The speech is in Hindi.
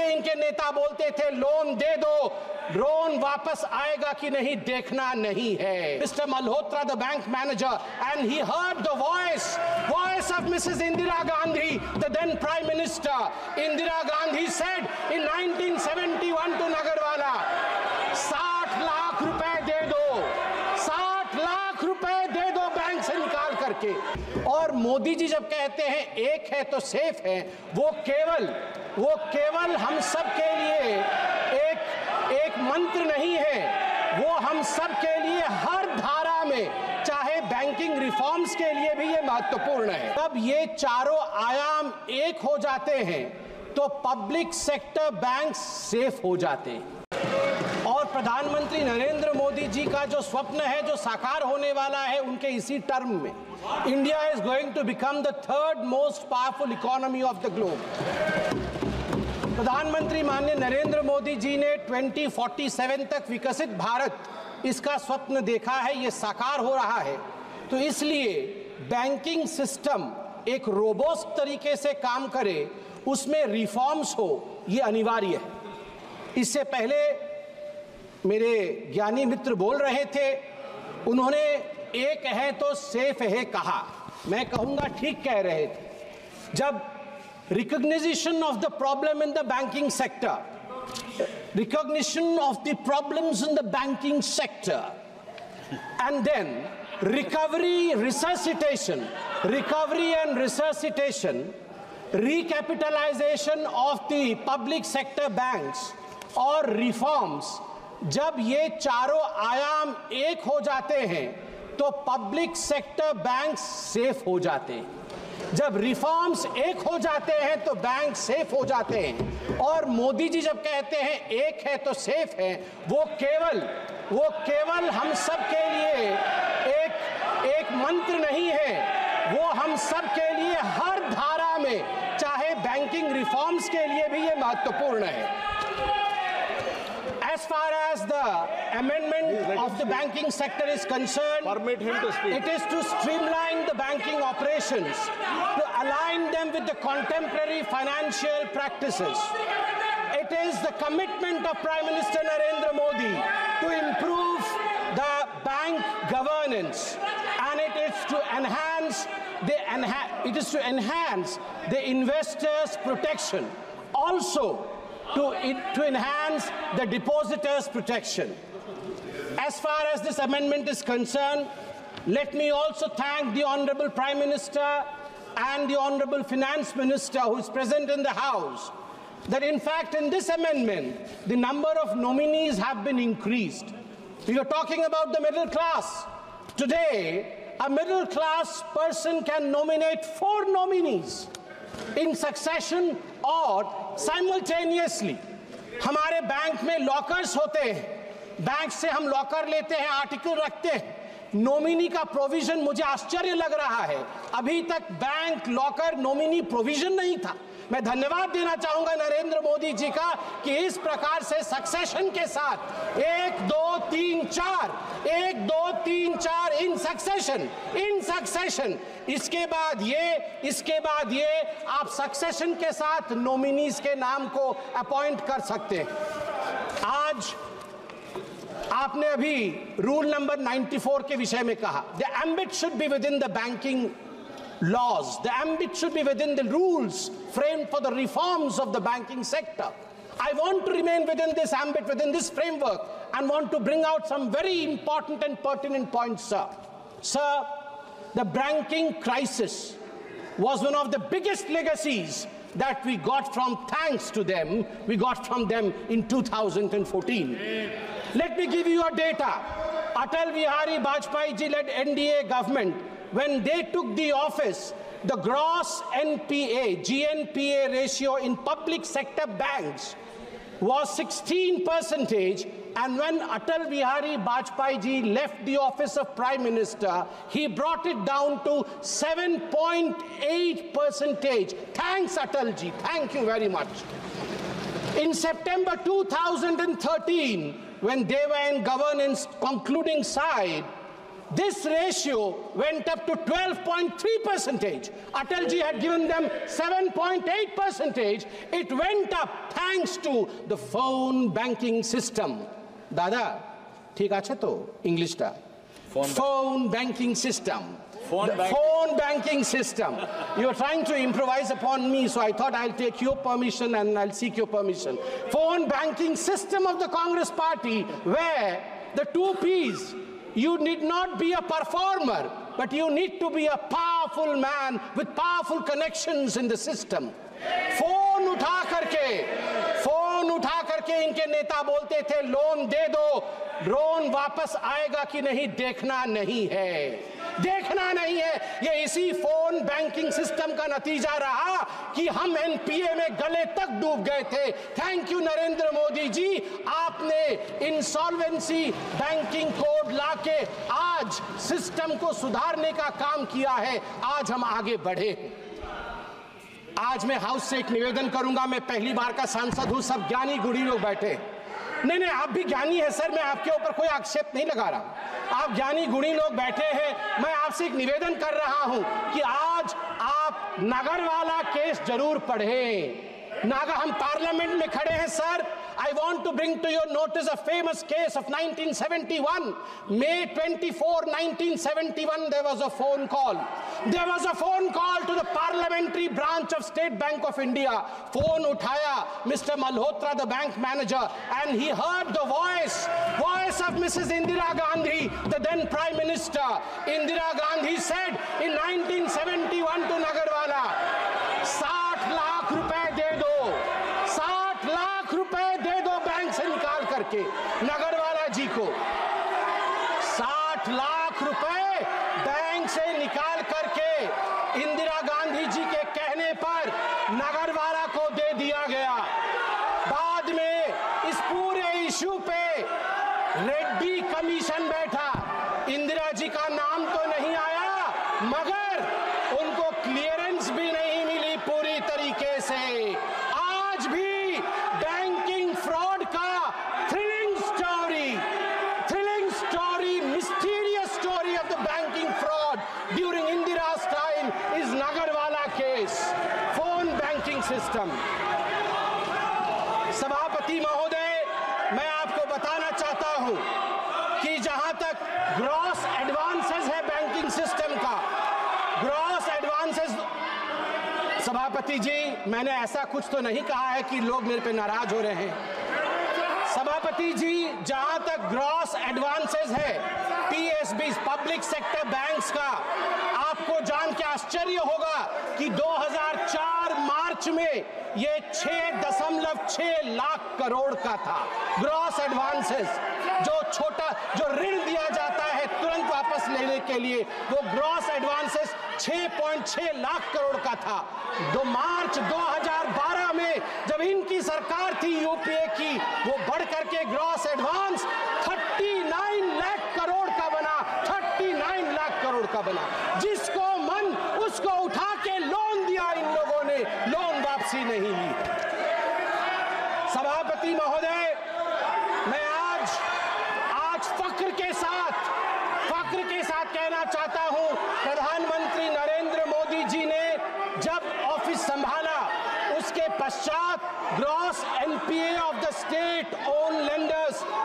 पहले इनके नेता बोलते थे लोन दे दो, लोन वापस आएगा कि नहीं देखना नहीं है। Mister Malhotra, the bank manager, and he heard the voice of Mrs. Indira Gandhi, the then Prime Minister. Indira Gandhi said in 1971 to Nagarwala, 60 lakh रुपए दे दो, 60 लाख रुपए दे दो बैंक से निकाल करके। और मोदी जी जब कहते हैं एक है तो सेफ है, वो केवल हम सब के लिए एक मंत्र नहीं है, वो हम सब के लिए हर धारा में, चाहे बैंकिंग रिफॉर्म्स के लिए भी ये महत्वपूर्ण है। तब ये चारों आयाम एक हो जाते हैं तो पब्लिक सेक्टर बैंक सेफ हो जाते हैं। और प्रधानमंत्री नरेंद्र मोदी जी का जो स्वप्न है, जो साकार होने वाला है उनके इसी टर्म में, India is going to become the third most powerful economy of the globe. प्रधानमंत्री माननीय नरेंद्र मोदी जी ने 2047 तक विकसित भारत, इसका स्वप्न देखा है, ये साकार हो रहा है। तो इसलिए बैंकिंग सिस्टम एक रोबोस्ट तरीके से काम करे, उसमें रिफॉर्म्स हो, ये अनिवार्य है। इससे पहले मेरे ज्ञानी मित्र बोल रहे थे, उन्होंने एक है तो सेफ है कहा, मैं कहूंगा ठीक कह रहे थे। जब recognition of the problem in the banking sector, recognition of the problems in the banking sector, and then recovery and resuscitation, recapitalization of the public sector banks और reforms, जब ये चारों आयाम एक हो जाते हैं तो पब्लिक सेक्टर बैंक सेफ हो जाते हैं। जब रिफॉर्म्स एक हो जाते हैं तो बैंक सेफ हो जाते हैं। और मोदी जी जब कहते हैं एक है तो सेफ है, वो केवल हम सब के लिए एक मंत्र नहीं है, वो हम सब के लिए हर धारा में, चाहे बैंकिंग रिफॉर्म्स के लिए भी ये महत्वपूर्ण है। As far as the amendment of the banking sector is concerned, permit him to speak. It is to streamline the banking operations, to align them with the contemporary financial practices. It is the commitment of Prime Minister Narendra Modi to improve the bank governance, and it is to enhance the investors' protection. Also, to enhance the depositors' protection. As far as this amendment is concerned, let me also thank the Honorable Prime Minister and the Honorable Finance Minister who is present in the House, that in fact in this amendment, the number of nominees have been increased. We are talking about the middle class. Today, a middle class person can nominate 4 nominees in succession और साइमल्टेनियसली। हमारे बैंक में लॉकर्स होते हैं, बैंक से हम लॉकर लेते हैं, आर्टिकल रखते हैं, नॉमिनी का प्रोविजन मुझे आश्चर्य लग रहा है, अभी तक बैंक लॉकर नॉमिनी प्रोविजन नहीं था। मैं धन्यवाद देना चाहूंगा नरेंद्र मोदी जी का कि इस प्रकार से सक्सेशन के साथ 1 2 3 4 इन सक्सेशन, इसके बाद ये आप सक्सेशन के साथ नॉमिनीज के नाम को अपॉइंट कर सकते हैं। आज आपने अभी रूल नंबर 94 के विषय में कहा, the ambit should be with in the banking laws, the ambit should be within the rules framed for the reforms of the banking sector. I want to remain within this ambit, within this framework, and want to bring out some very important and pertinent points, sir. Sir, the banking crisis was one of the biggest legacies that we got from, thanks to them, we got from them in 2014. Let me give you a data. Atal Bihari Vajpayee ji led NDA government, when they took the office, the gross GNPA ratio in public sector banks was 16%, and when Atal Bihari Vajpayee ji left the office of Prime Minister, he brought it down to 7.8%. Thanks Atal ji, thank you very much. In September 2013, when they were in governance concluding side, this ratio went up to 12.3%. Atalji had given them 7.8%. It went up thanks to the phone banking system. Dada, ठीक আছে तो English टा? Phone banking system. Phone banking system. You are trying to improvise upon me, so I thought I'll take your permission and I'll seek your permission. Phone banking system of the Congress Party, where the two P's, you need not be a performer, but you need to be a powerful man with powerful connections in the system. Phone उठा करके इनके नेता बोलते थे लोन दे दो, लोन वापस आएगा कि नहीं देखना नहीं है। ये इसी फोन बैंकिंग सिस्टम का नतीजा रहा कि हम एनपीए में गले तक डूब गए थे। थैंक यू नरेंद्र मोदी जी, आपने इंसॉल्वेंसी बैंकिंग कोड लाके आज सिस्टम को सुधारने का काम किया है। आज हम आगे बढ़े। आज मैं हाउस से एक निवेदन करूंगा। मैं पहली बार का सांसद हूं, सब ज्ञानी गुणी लोग बैठे। नहीं, आप भी ज्ञानी है सर, मैं आपके ऊपर कोई आक्षेप नहीं लगा रहा। आप ज्ञानी गुणी लोग बैठे हैं। मैं आपसे एक निवेदन कर रहा हूं कि आज आप नागरवाला केस जरूर पढ़ें। हम पार्लियामेंट में खड़े हैं sir. I want to bring to your notice a famous case of 1971. May 24, 1971, there was a phone call. There was a phone call to the parliamentary branch of State Bank of India. Phone uthaya Mr. Malhotra, the bank manager, and he heard the voice of Mrs. Indira Gandhi, the then Prime Minister. Indira Gandhi said in 1971 to Nagarwala, 60 lakh रुपए दे दो, 60 लाख रुपए दे दो बैंक से निकाल करके नगरवाला जी को। 60 लाख रुपए बैंक से निकाल करके इंदिरा गांधी जी के कहने पर नगरवाला को दे दिया गया। बाद में इस पूरे इशू पे रेड्डी कमीशन बैठा। इंदिरा जी का नाम तो नहीं आया, मगर उनको क्लियरेंस भी नहीं मिली पूरी तरीके से। आज भी बैंकिंग फ्रॉड का thrilling story, mysterious story of the banking fraud during Indira's time is Nagarwala case, phone banking system. सभापति महोदय, मैं आपको बताना चाहता हूं कि जहां तक ग्रॉस एडवांसेस है बैंकिंग सिस्टम का, ग्रॉस एडवांसेस, सभापति जी मैंने ऐसा कुछ तो नहीं कहा है कि लोग मेरे पे नाराज हो रहे हैं। सभापति जी, जहां तक ग्रॉस एडवांसेस है पीएसबी, पब्लिक सेक्टर बैंक्स का, आपको जान के आश्चर्य होगा कि 2004 मार्च में ये 6.6 लाख करोड़ का था ग्रॉस एडवांसेस। जो ऋण दिया जाता है तुरंत वापस लेने के लिए, वो ग्रॉस एडवांसेस 6.6 लाख करोड़ का था। मार्च 2012 में जब इनकी सरकार थी यूपीए की, वो बढ़ करके ग्रॉस एडवांस 39 लाख करोड़ का बना, 39 लाख करोड़ का बना। जिसको मन उसको उठा के लोन दिया इन लोगों ने, लोन वापसी नहीं ली। सभापति महोदय, मैं आज फख्र के साथ कहना चाहता हूं, प्रधानमंत्री नरेंद्र मोदी जी ने जब ऑफिस संभाला उसके पश्चात gross NPA of the state own lender